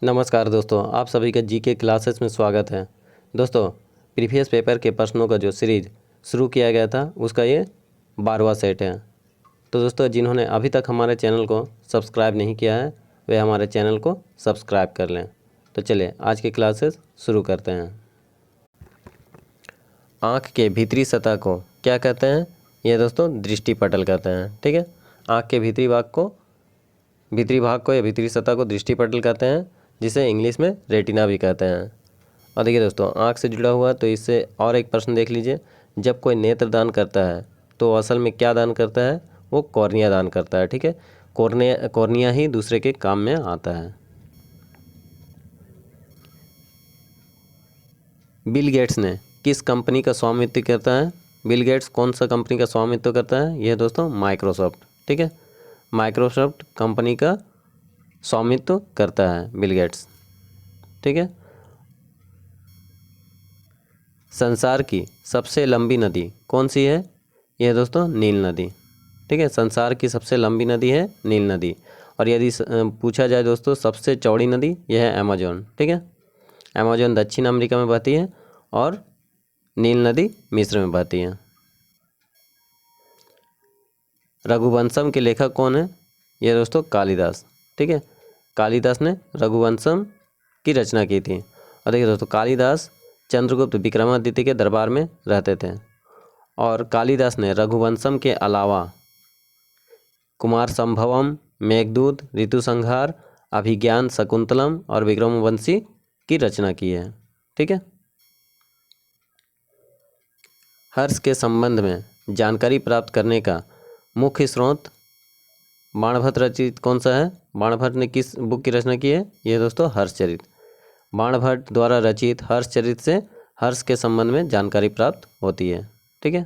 नमस्कार दोस्तों, आप सभी का जीके क्लासेस में स्वागत है। दोस्तों, प्रीवियस पेपर के प्रश्नों का जो सीरीज शुरू किया गया था उसका ये 12वां सेट है। तो दोस्तों, जिन्होंने अभी तक हमारे चैनल को सब्सक्राइब नहीं किया है वे हमारे चैनल को सब्सक्राइब कर लें। तो चलिए आज की क्लासेस शुरू करते हैं। आँख के भीतरी सतह को क्या कहते हैं? यह दोस्तों दृष्टिपटल कहते हैं। ठीक है, आँख के भीतरी भाग को या भीतरी सतह को दृष्टिपटल कहते हैं, जिसे इंग्लिश में रेटिना भी कहते हैं। और देखिए दोस्तों, आँख से जुड़ा हुआ तो इससे और एक प्रश्न देख लीजिए। जब कोई नेत्र दान करता है तो असल में क्या दान करता है? वो कॉर्निया दान करता है। ठीक है, कॉर्निया ही दूसरे के काम में आता है। बिल गेट्स ने किस कंपनी का स्वामित्व करता है? बिल गेट्स कौन सा कंपनी का स्वामित्व करता है? यह दोस्तों माइक्रोसॉफ्ट। ठीक है, माइक्रोसॉफ्ट कंपनी का स्वामित्व करता है बिल गेट्स। ठीक है, संसार की सबसे लंबी नदी कौन सी है? यह दोस्तों नील नदी। ठीक है, संसार की सबसे लंबी नदी है नील नदी। और यदि पूछा जाए दोस्तों सबसे चौड़ी नदी, यह है अमेजोन। ठीक है, अमेजोन दक्षिण अमेरिका में बहती है और नील नदी मिस्र में बहती है। रघुवंशम के लेखक कौन है? यह दोस्तों कालिदास। ठीक है, कालिदास ने रघुवंशम की रचना की थी। और देखिए दोस्तों, कालिदास चंद्रगुप्त विक्रमादित्य के दरबार में रहते थे और कालिदास ने रघुवंशम के अलावा कुमार संभवम, मेघदूत, ऋतुसंहार, अभिज्ञान शकुंतलम और विक्रमवंशी की रचना की है। ठीक है, हर्ष के संबंध में जानकारी प्राप्त करने का मुख्य स्रोत बाणभट्ट रचित कौन सा है? बाणभट्ट ने किस बुक की रचना की है? यह दोस्तों हर्षचरित। बाणभट्ट द्वारा रचित हर्षचरित से हर्ष के संबंध में जानकारी प्राप्त होती है। ठीक है,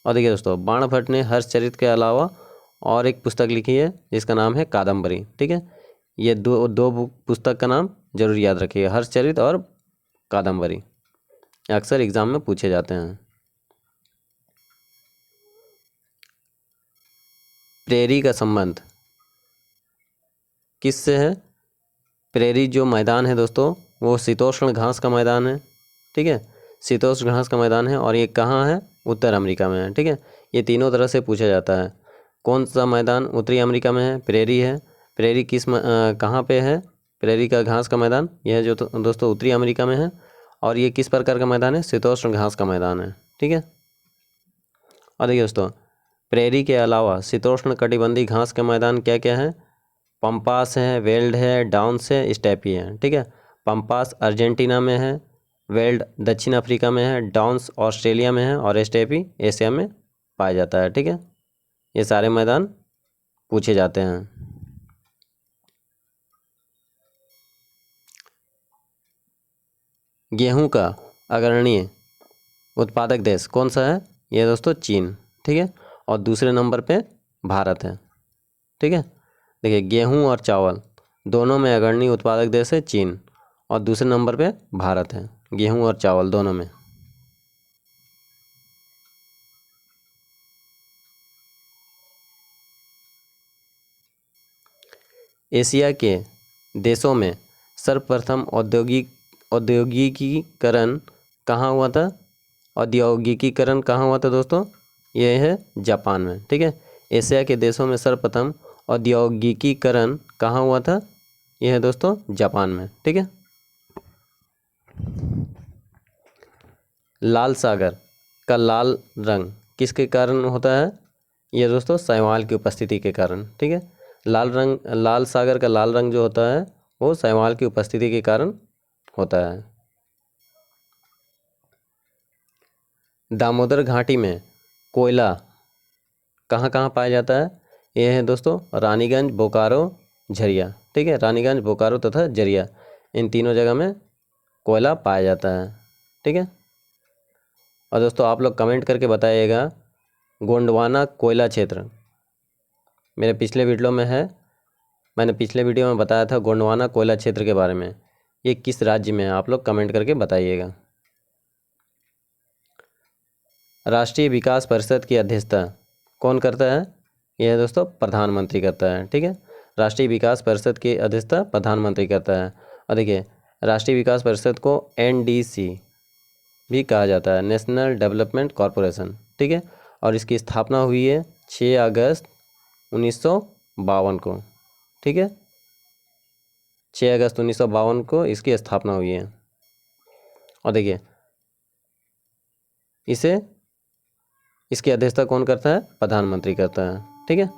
और देखिए दोस्तों, बाणभट्ट ने हर्षचरित के अलावा और एक पुस्तक लिखी है जिसका नाम है कादम्बरी। ठीक है, ये दो बुक पुस्तक का नाम जरूर याद रखिए, हर्षचरित और कादम्बरी, अक्सर एग्जाम में पूछे जाते हैं। प्रेरी का संबंध किससे है? प्रेरी जो मैदान है दोस्तों वो शीतोष्ण घास का मैदान है। ठीक है, शीतोष्ण घास का मैदान है और ये कहाँ है? उत्तर अमेरिका में है। ठीक है, ये तीनों तरह से पूछा जाता है। कौन सा मैदान उत्तरी अमेरिका में है? प्रेरी है। प्रेरी कहाँ पे है? प्रेरी का घास का मैदान यह जो दोस्तों उत्तरी अमेरिका में है। और ये किस प्रकार का मैदान है? शीतोष्ण घास का मैदान है। ठीक है, और देखिए दोस्तों, प्रेरी के अलावा शीतोष्ण कटिबंधीय घास के मैदान क्या क्या है? पंपास है, वेल्ड है, डाउन्स है, स्टेपी है। ठीक है, पंपास अर्जेंटीना में है, वेल्ड दक्षिण अफ्रीका में है, डाउन्स ऑस्ट्रेलिया में है और स्टेपी एशिया में पाया जाता है। ठीक है, ये सारे मैदान पूछे जाते हैं। गेहूं का अग्रणी उत्पादक देश कौन सा है? यह दोस्तों चीन। ठीक है, और दूसरे नंबर पे भारत है। ठीक है, देखिए गेहूं और चावल दोनों में अग्रणी उत्पादक देश है चीन और दूसरे नंबर पे भारत है, गेहूं और चावल दोनों में। एशिया के देशों में सर्वप्रथम औद्योगिकीकरण कहाँ हुआ था? औद्योगिकीकरण कहाँ हुआ था दोस्तों? यह है जापान में। ठीक है, एशिया के देशों में सर्वप्रथम औद्योगिकीकरण कहाँ हुआ था? यह है दोस्तों जापान में। ठीक है, लाल सागर का लाल रंग किसके कारण होता है? यह दोस्तों शैवाल की उपस्थिति के कारण। ठीक है, लाल सागर का लाल रंग जो होता है वो शैवाल की उपस्थिति के कारण होता है। दामोदर घाटी में कोयला कहाँ कहाँ पाया जाता है? यह है दोस्तों रानीगंज, बोकारो, झरिया। ठीक है, रानीगंज, बोकारो तथा झरिया, इन तीनों जगह में कोयला पाया जाता है। ठीक है, और दोस्तों आप लोग कमेंट करके बताइएगा गोंडवाना कोयला क्षेत्र मेरे पिछले वीडियो में है, मैंने पिछले वीडियो में बताया था गोंडवाना कोयला क्षेत्र के बारे में, ये किस राज्य में है? आप लोग कमेंट करके बताइएगा। राष्ट्रीय विकास परिषद की अध्यक्षता कौन करता है? यह दोस्तों प्रधानमंत्री करता है। ठीक है, राष्ट्रीय विकास परिषद की अध्यक्षता प्रधानमंत्री करता है। और देखिए राष्ट्रीय विकास परिषद को NDC भी कहा जाता है, नेशनल डेवलपमेंट कॉरपोरेशन, ठीक है। और इसकी स्थापना हुई है 6 अगस्त 1952 को, ठीक है। 6 अगस्त 1952 को इसकी स्थापना हुई है। और देखिए इसे इसकी अध्यक्षता कौन करता है? प्रधानमंत्री करता है, ठीक है।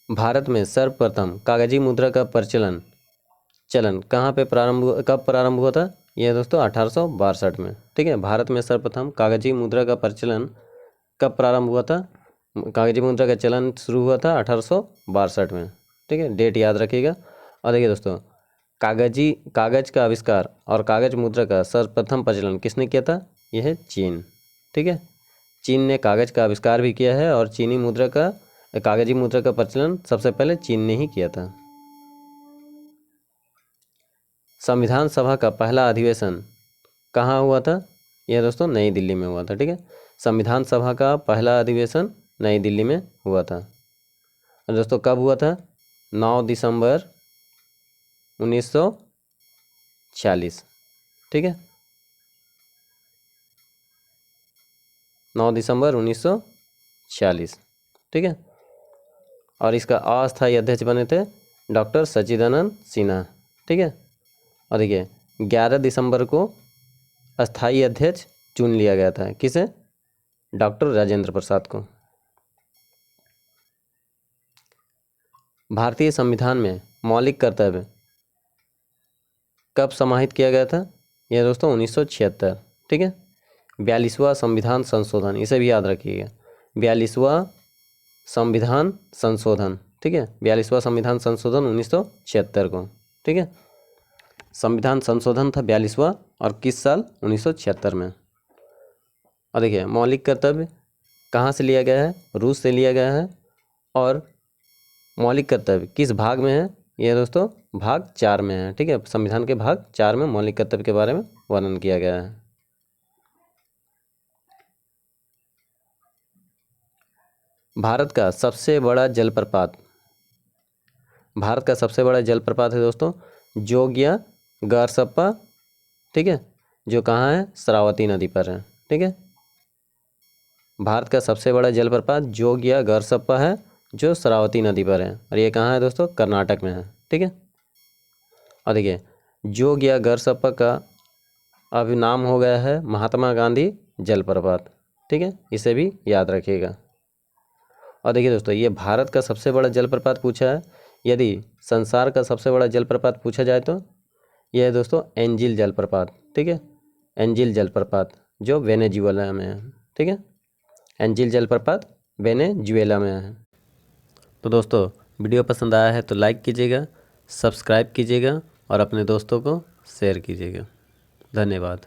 भारत में सर्वप्रथम कागजी मुद्रा का चलन कहाँ पे कब प्रारंभ हुआ था? यह दोस्तों 1862 में, ठीक है। भारत में सर्वप्रथम कागजी मुद्रा का प्रचलन कब प्रारंभ हुआ था? कागजी मुद्रा का चलन शुरू हुआ था 1862 में, ठीक है। डेट याद रखिएगा। और देखिए दोस्तों कागज का आविष्कार और कागज मुद्रा का सर्वप्रथम प्रचलन किसने किया था? यह है चीन, ठीक है। चीन ने कागज का आविष्कार भी किया है और कागजी मुद्रा का प्रचलन सबसे पहले चीन ने ही किया था। संविधान सभा का पहला अधिवेशन कहाँ हुआ था? यह दोस्तों नई दिल्ली में हुआ था, ठीक है। संविधान सभा का पहला अधिवेशन नई दिल्ली में हुआ था। और दोस्तों कब हुआ था? 9 दिसंबर 1946, ठीक है। 9 दिसंबर 1946, ठीक है। और इसका अस्थायी अध्यक्ष बने थे डॉक्टर सच्चिदानंद सिन्हा, ठीक है। और देखिए 11 दिसंबर को अस्थायी अध्यक्ष चुन लिया गया था, किसे? डॉक्टर राजेंद्र प्रसाद को। भारतीय संविधान में मौलिक कर्तव्य कब समाहित किया गया था? यह दोस्तों 1976, ठीक है। 42वां संविधान संशोधन, इसे भी याद रखिएगा, 42वां संविधान संशोधन, ठीक है। 42वां संविधान संशोधन 1976 को, ठीक है। संविधान संशोधन था 42वां और किस साल? 1976 में। और देखिए मौलिक कर्तव्य कहाँ से लिया गया है? रूस से लिया गया है। और मौलिक कर्तव्य किस भाग में है? यह दोस्तों भाग 4 में है, ठीक है। संविधान के भाग 4 में मौलिक कर्तव्य के बारे में वर्णन किया गया है। भारत का सबसे बड़ा जलप्रपात है दोस्तों जोगिया गारसप्पा, ठीक है, जो कहाँ है? श्रावती नदी पर है, ठीक है। भारत का सबसे बड़ा जलप्रपात जोगिया गारसप्पा है जो श्रावती नदी पर है और ये कहाँ है दोस्तों? कर्नाटक में है, ठीक है। और देखिए जोगिया गारसप्पा का अब नाम हो गया है महात्मा गांधी जलप्रपात, ठीक है, इसे भी याद रखिएगा। और देखिए दोस्तों ये भारत का सबसे बड़ा जलप्रपात पूछा है। यदि संसार का सबसे बड़ा जलप्रपात पूछा जाए तो यह है दोस्तों एंजिल जलप्रपात, ठीक है। एंजिल जलप्रपात जो वेनेजुएला में है, ठीक है। एंजिल जलप्रपात वेनेजुएला में है। तो दोस्तों वीडियो पसंद आया है तो लाइक कीजिएगा, सब्सक्राइब कीजिएगा और अपने दोस्तों को शेयर कीजिएगा। धन्यवाद।